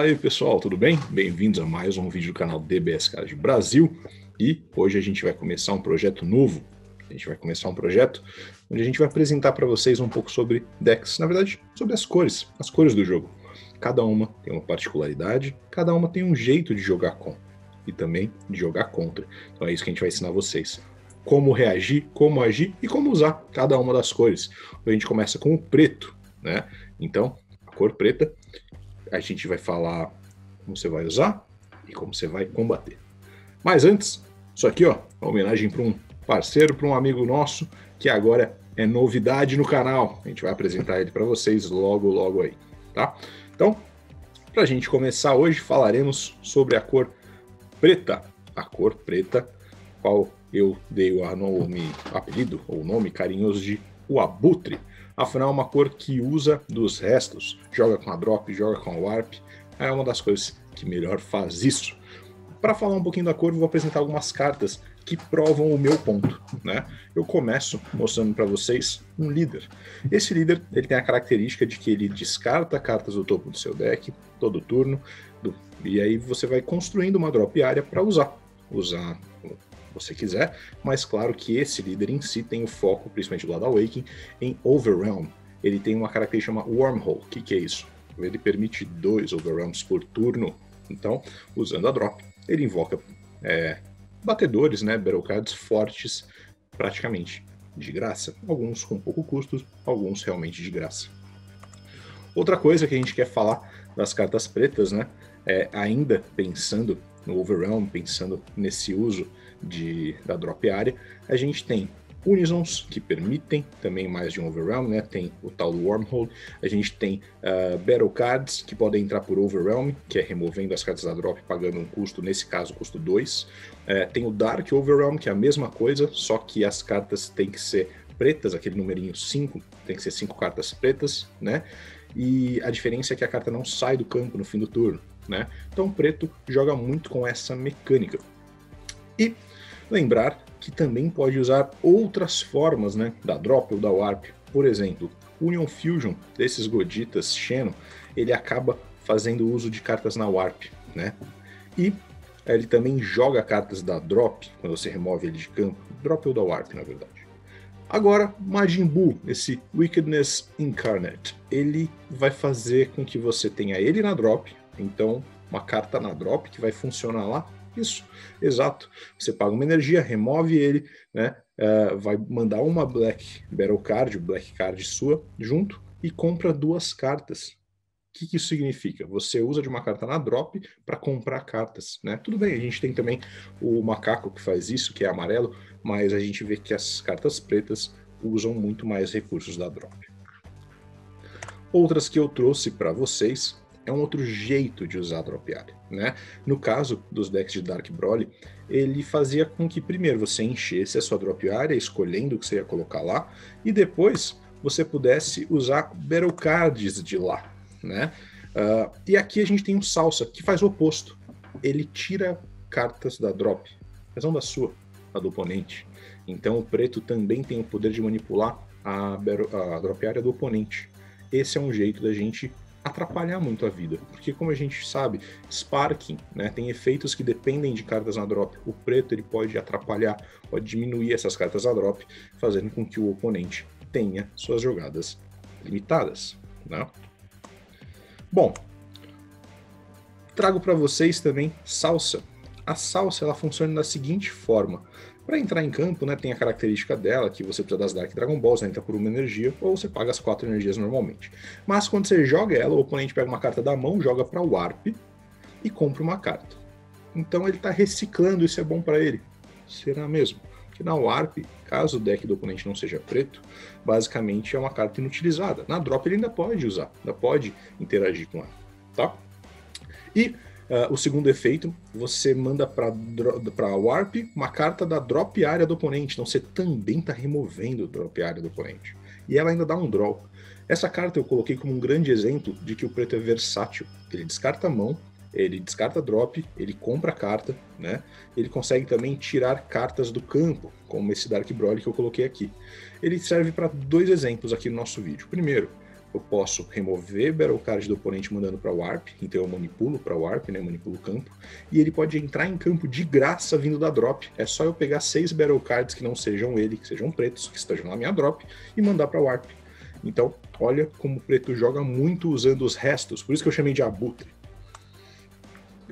Fala aí pessoal, tudo bem? Bem-vindos a mais um vídeo do canal DBS Card Brasil. E hoje a gente vai começar um projeto novo. A gente vai começar um projeto onde a gente vai apresentar para vocês um pouco sobre decks, na verdade, sobre as cores do jogo. Cada uma tem uma particularidade, cada uma tem um jeito de jogar com e também de jogar contra. Então é isso que a gente vai ensinar vocês. Como reagir, como agir e como usar cada uma das cores. A gente começa com o preto, né? Então, a cor preta, a gente vai falar como você vai usar e como você vai combater. Mas antes, isso aqui, ó, uma homenagem para um parceiro, para um amigo nosso, que agora é novidade no canal. A gente vai apresentar ele para vocês logo aí, tá? Então, para a gente começar hoje, falaremos sobre a cor preta. A cor preta, qual eu dei o apelido, ou nome carinhoso de o Abutre. Afinal, é uma cor que usa dos restos. Joga com a drop, joga com a warp. É uma das coisas que melhor faz isso. Para falar um pouquinho da cor, vou apresentar algumas cartas que provam o meu ponto, né? Eu começo mostrando para vocês um líder. Esse líder, ele tem a característica de que ele descarta cartas do topo do seu deck todo turno, e aí você vai construindo uma drop área para usar como você quiser, mas claro que esse líder em si tem o foco, principalmente do lado da Awakening, em Overwhelm. Ele tem uma característica chamada Wormhole. O que é isso? Ele permite 2 Overwhelms por turno. Então, usando a drop, ele invoca batedores, né, Battle Cards fortes, praticamente de graça. Alguns com pouco custo, alguns realmente de graça. Outra coisa que a gente quer falar das cartas pretas, né, ainda pensando no Overwhelm, pensando nesse uso da drop área, a gente tem Unisons, que permitem também mais de um Overwhelm, né? Tem o tal do Wormhole. A gente tem Battle Cards, que podem entrar por Overwhelm, que é removendo as cartas da drop, pagando um custo, nesse caso, custo 2. Tem o Dark Overwhelm, que é a mesma coisa, só que as cartas têm que ser pretas, aquele numerinho 5, tem que ser 5 cartas pretas, né? E a diferença é que a carta não sai do campo no fim do turno, né? Então o preto joga muito com essa mecânica. E lembrar que também pode usar outras formas, né, da drop ou da warp. Por exemplo, Union Fusion desses Goditas Xeno, ele acaba fazendo uso de cartas na warp, né? E ele também joga cartas da drop, quando você remove ele de campo, drop ou da warp, na verdade. Agora, Majin Buu, esse Wickedness Incarnate, ele vai fazer com que você tenha ele na drop, então uma carta na drop que vai funcionar lá. Isso, exato. Você paga uma energia, remove ele, né? Vai mandar uma Black Battle Card, Black Card sua, junto, e compra 2 cartas. O que isso significa? Você usa de uma carta na drop para comprar cartas, né? Tudo bem, a gente tem também o macaco que faz isso, que é amarelo, mas a gente vê que as cartas pretas usam muito mais recursos da drop. Outras que eu trouxe para vocês é um outro jeito de usar a drop área, né? No caso dos decks de Dark Broly, ele fazia com que primeiro você enchesse a sua drop área, escolhendo o que você ia colocar lá, e depois você pudesse usar Battle Cards de lá, né? E aqui a gente tem um Salsa, que faz o oposto. Ele tira cartas da drop, mas não da sua, a do oponente. Então o preto também tem o poder de manipular a drop área do oponente. Esse é um jeito da gente atrapalhar muito a vida, porque como a gente sabe, Sparking, né, tem efeitos que dependem de cartas na drop. O preto ele pode atrapalhar, pode diminuir essas cartas na drop, fazendo com que o oponente tenha suas jogadas limitadas, né? Bom, trago para vocês também Salsa. A Salsa ela funciona da seguinte forma. Para entrar em campo, né, tem a característica dela, que você precisa das Dark Dragon Balls, né, entra por uma energia, ou você paga as 4 energias normalmente. Mas quando você joga ela, o oponente pega uma carta da mão, joga para o Warp e compra uma carta. Então ele está reciclando, isso é bom para ele. Será mesmo? Porque na Warp, caso o deck do oponente não seja preto, basicamente é uma carta inutilizada. Na drop ele ainda pode usar, ainda pode interagir com ela, tá? E o segundo efeito, você manda para Warp uma carta da drop área do oponente, então você também está removendo a drop área do oponente. E ela ainda dá um draw. Essa carta eu coloquei como um grande exemplo de que o preto é versátil. Ele descarta a mão, ele descarta a drop, ele compra a carta, né? Ele consegue também tirar cartas do campo, como esse Dark Broly que eu coloquei aqui. Ele serve para 2 exemplos aqui no nosso vídeo. Primeiro, eu posso remover Battle Card do oponente mandando para Warp, então eu manipulo para Warp, né, manipulo o campo, e ele pode entrar em campo de graça vindo da drop. É só eu pegar 6 Battle Cards que não sejam ele, que sejam pretos, que estejam na minha drop, e mandar para Warp. Então, olha como o preto joga muito usando os restos, por isso que eu chamei de abutre.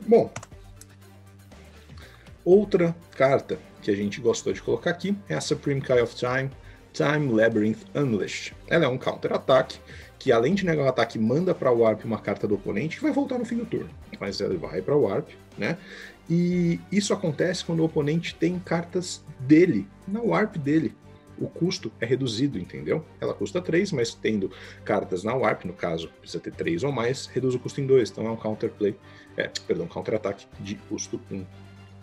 Bom, outra carta que a gente gostou de colocar aqui é a Supreme Kai of Time, Time Labyrinth Unleashed. Ela é um counter-ataque que, além de negar o ataque, manda para o Warp uma carta do oponente que vai voltar no fim do turno. Mas ela vai para o Warp, né? E isso acontece quando o oponente tem cartas dele, na Warp dele. O custo é reduzido, entendeu? Ela custa 3, mas tendo cartas na Warp, no caso, precisa ter 3 ou mais, reduz o custo em 2. Então é um counter-ataque de custo 1,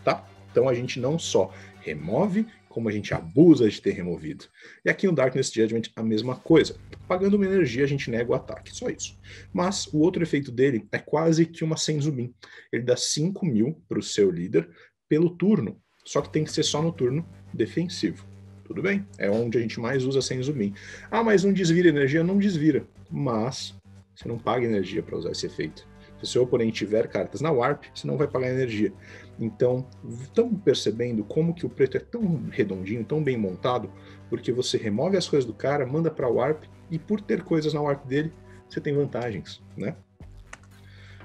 tá? Então a gente não só remove, como a gente abusa de ter removido. E aqui no Darkness Judgment a mesma coisa. Pagando uma energia a gente nega o ataque, só isso. Mas o outro efeito dele é quase que uma Senzu-Bean. Ele dá 5.000 para o seu líder pelo turno, só que tem que ser só no turno defensivo. Tudo bem, é onde a gente mais usa Senzu-Bean. Ah, mas não desvira energia? Não desvira, mas você não paga energia para usar esse efeito. Se o seu oponente tiver cartas na Warp, você não vai pagar energia. Então, estão percebendo como que o preto é tão redondinho, tão bem montado, porque você remove as coisas do cara, manda para Warp, e por ter coisas na Warp dele, você tem vantagens, né?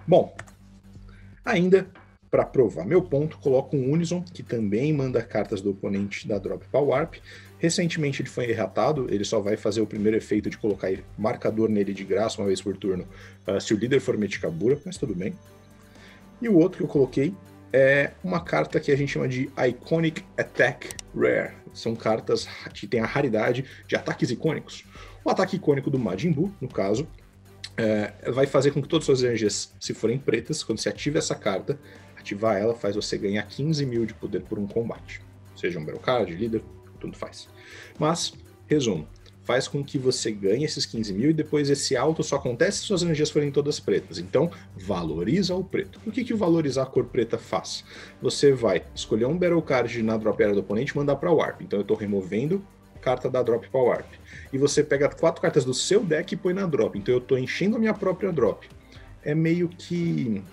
Bom, ainda para provar meu ponto, coloco um Unison, que também manda cartas do oponente da drop para Warp. Recentemente ele foi erratado, ele só vai fazer o primeiro efeito de colocar marcador nele de graça uma vez por turno, se o líder for Metikabura, mas tudo bem. E o outro que eu coloquei é uma carta que a gente chama de Iconic Attack Rare. São cartas que têm a raridade de ataques icônicos. O ataque icônico do Majin Buu, no caso, vai fazer com que todas as suas energias, se forem pretas, quando você ativa essa carta, ativar ela faz você ganhar 15.000 de poder por um combate. Seja um Battle Card, líder, tudo faz. Mas, resumo, faz com que você ganhe esses 15.000 e depois esse alto só acontece se suas energias forem todas pretas. Então, valoriza o preto. O que o valorizar a cor preta faz? Você vai escolher um Battle Card na drop area do oponente e mandar para o Warp. Então eu estou removendo carta da drop para o Warp. E você pega 4 cartas do seu deck e põe na drop. Então eu estou enchendo a minha própria drop. É meio que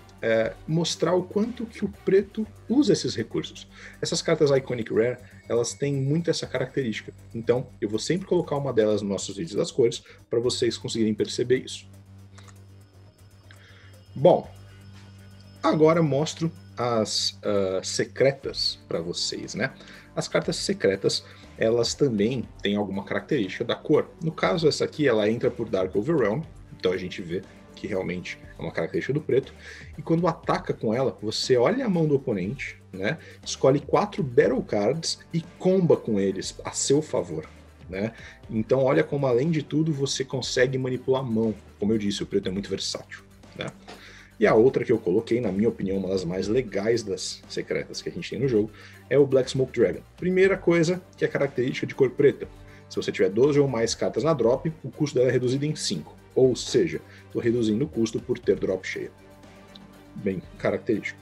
mostrar o quanto que o preto usa esses recursos. Essas cartas Iconic Rare, elas têm muito essa característica. Então, eu vou sempre colocar uma delas nos nossos vídeos das cores, para vocês conseguirem perceber isso. Bom, agora mostro as secretas para vocês, né? As cartas secretas, elas também têm alguma característica da cor. No caso, essa aqui, ela entra por Dark Overwhelm, então a gente vê que realmente é uma característica do preto, e quando ataca com ela, você olha a mão do oponente, né, escolhe 4 Battle Cards e comba com eles a seu favor, né? Então olha como, além de tudo, você consegue manipular a mão. Como eu disse, o preto é muito versátil, né? E a outra que eu coloquei, na minha opinião, uma das mais legais das secretas que a gente tem no jogo, é o Black Smoke Dragon. Primeira coisa que é característica de cor preta: se você tiver 12 ou mais cartas na drop, o custo dela é reduzido em 5. Ou seja, estou reduzindo o custo por ter drop cheia. Bem característico.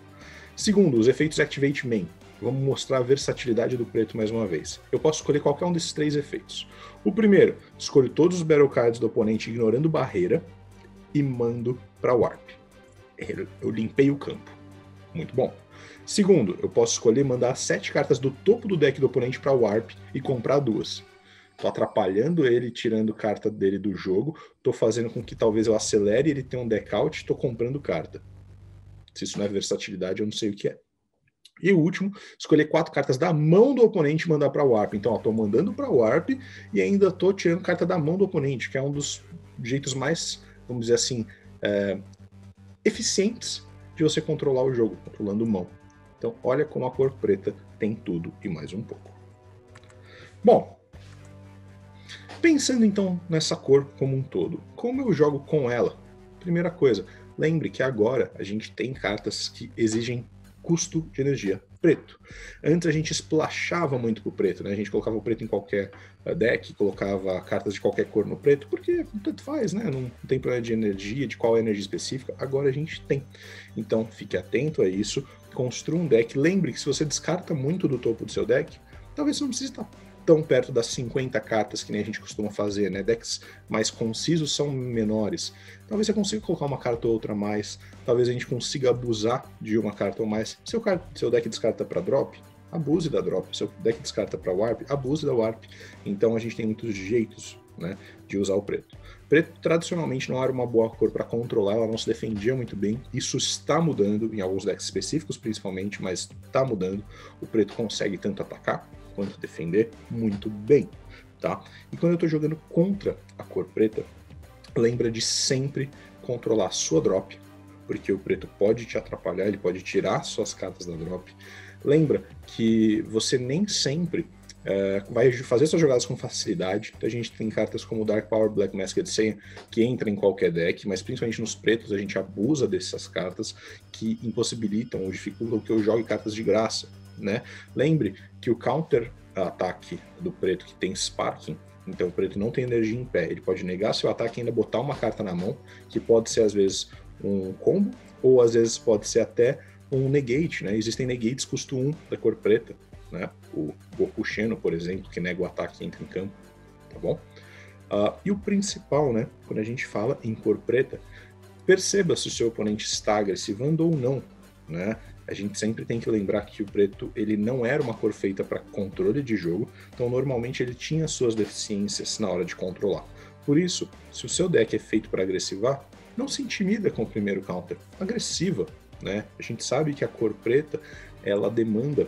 Segundo, os efeitos Activate Main. Vamos mostrar a versatilidade do preto mais uma vez. Eu posso escolher qualquer um desses 3 efeitos. O primeiro, escolho todos os Battle Cards do oponente ignorando barreira e mando para Warp. Eu limpei o campo. Muito bom. Segundo, eu posso escolher mandar 7 cartas do topo do deck do oponente para Warp e comprar 2. Tô atrapalhando ele, tirando carta dele do jogo, tô fazendo com que talvez eu acelere ele tenha um deck out, tô comprando carta. Se isso não é versatilidade, eu não sei o que é. E o último, escolher 4 cartas da mão do oponente e mandar para Warp. Então, ó, tô mandando para Warp e ainda tô tirando carta da mão do oponente, que é um dos jeitos mais, vamos dizer assim, eficientes de você controlar o jogo, controlando mão. Então, olha como a cor preta tem tudo e mais um pouco. Bom, pensando então nessa cor como um todo, como eu jogo com ela? Primeira coisa, lembre que agora a gente tem cartas que exigem custo de energia preto. Antes a gente splashava muito pro preto, né? A gente colocava o preto em qualquer deck, colocava cartas de qualquer cor no preto, porque tanto faz, né? Não tem problema de energia, de qual é a energia específica. Agora a gente tem. Então fique atento a isso, construa um deck. Lembre que se você descarta muito do topo do seu deck, talvez você não precise estar tão perto das 50 cartas que nem a gente costuma fazer, né? Decks mais concisos são menores. Talvez você consiga colocar uma carta ou outra a mais, talvez a gente consiga abusar de uma carta ou mais. Seu deck descarta para drop, abuse da drop. Seu deck descarta para warp, abuse da warp. Então a gente tem muitos jeitos, né, de usar o preto. Preto tradicionalmente não era uma boa cor para controlar, ela não se defendia muito bem. Isso está mudando em alguns decks específicos principalmente, mas está mudando. O preto consegue tanto atacar quanto defender muito bem, tá? E quando eu estou jogando contra a cor preta, lembra de sempre controlar a sua drop, porque o preto pode te atrapalhar, ele pode tirar suas cartas da drop. Lembra que você nem sempre vai fazer suas jogadas com facilidade. Então a gente tem cartas como Dark Power, Black Masked Saiyan, que entra em qualquer deck, mas principalmente nos pretos a gente abusa dessas cartas que impossibilitam ou dificultam que eu jogue cartas de graça, né? Lembre que o counter-ataque do preto que tem Sparking, então o preto não tem energia em pé, ele pode negar seu ataque e ainda botar uma carta na mão, que pode ser às vezes um combo, ou às vezes pode ser até um negate, né? Existem negates custo 1 da cor preta, né? O Goku Sheno, por exemplo, que nega o ataque e entra em campo, tá bom? E o principal, né? Quando a gente fala em cor preta, perceba se o seu oponente está agressivando ou não, né? A gente sempre tem que lembrar que o preto ele não era uma cor feita para controle de jogo, então normalmente ele tinha suas deficiências na hora de controlar. Por isso, se o seu deck é feito para agressivar, não se intimida com o primeiro counter, agressiva, né? A gente sabe que a cor preta ela demanda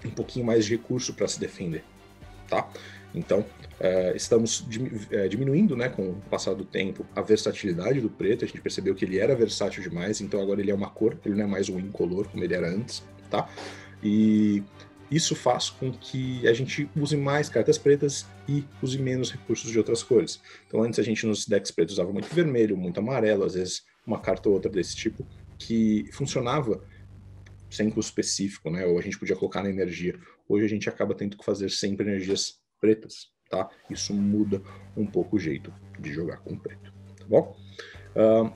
um pouquinho mais de recurso para se defender, tá? Então, estamos diminuindo, né, com o passar do tempo, a versatilidade do preto. A gente percebeu que ele era versátil demais, então agora ele é uma cor, ele não é mais um incolor como ele era antes, tá? E isso faz com que a gente use mais cartas pretas e use menos recursos de outras cores. Então antes a gente nos decks pretos usava muito vermelho, muito amarelo, às vezes uma carta ou outra desse tipo, que funcionava sem custo específico, né? Ou a gente podia colocar na energia. Hoje a gente acaba tendo que fazer sempre energias pretas, tá? Isso muda um pouco o jeito de jogar com preto, tá bom?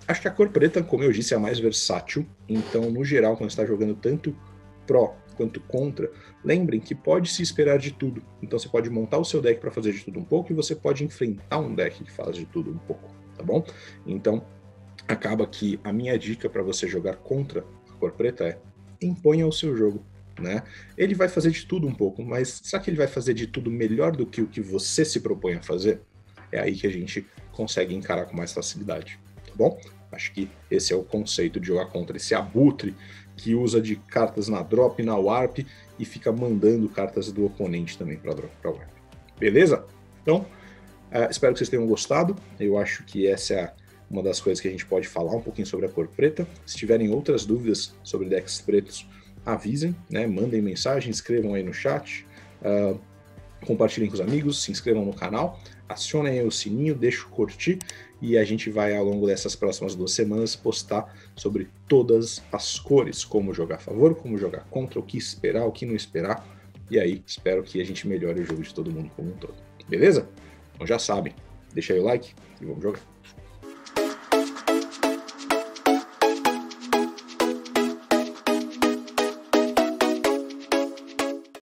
Acho que a cor preta, como eu disse, é a mais versátil. Então, no geral, quando você está jogando tanto pró quanto contra, lembrem que pode se esperar de tudo. Então, você pode montar o seu deck para fazer de tudo um pouco e você pode enfrentar um deck que faz de tudo um pouco, tá bom? Então, acaba que a minha dica para você jogar contra a cor preta é: imponha o seu jogo, né? Ele vai fazer de tudo um pouco, mas será que ele vai fazer de tudo melhor do que o que você se propõe a fazer? É aí que a gente consegue encarar com mais facilidade, tá bom? Acho que esse é o conceito de jogar contra esse abutre que usa de cartas na drop, na warp e fica mandando cartas do oponente também para drop, para warp. Beleza? Então, espero que vocês tenham gostado. Eu acho que essa é uma das coisas que a gente pode falar um pouquinho sobre a cor preta. Se tiverem outras dúvidas sobre decks pretos, avisem, né? Mandem mensagem, escrevam aí no chat, compartilhem com os amigos, se inscrevam no canal, acionem aí o sininho, deixem o curtir e a gente vai ao longo dessas próximas 2 semanas postar sobre todas as cores, como jogar a favor, como jogar contra, o que esperar, o que não esperar, e aí espero que a gente melhore o jogo de todo mundo como um todo. Beleza? Então já sabem, deixa aí o like e vamos jogar.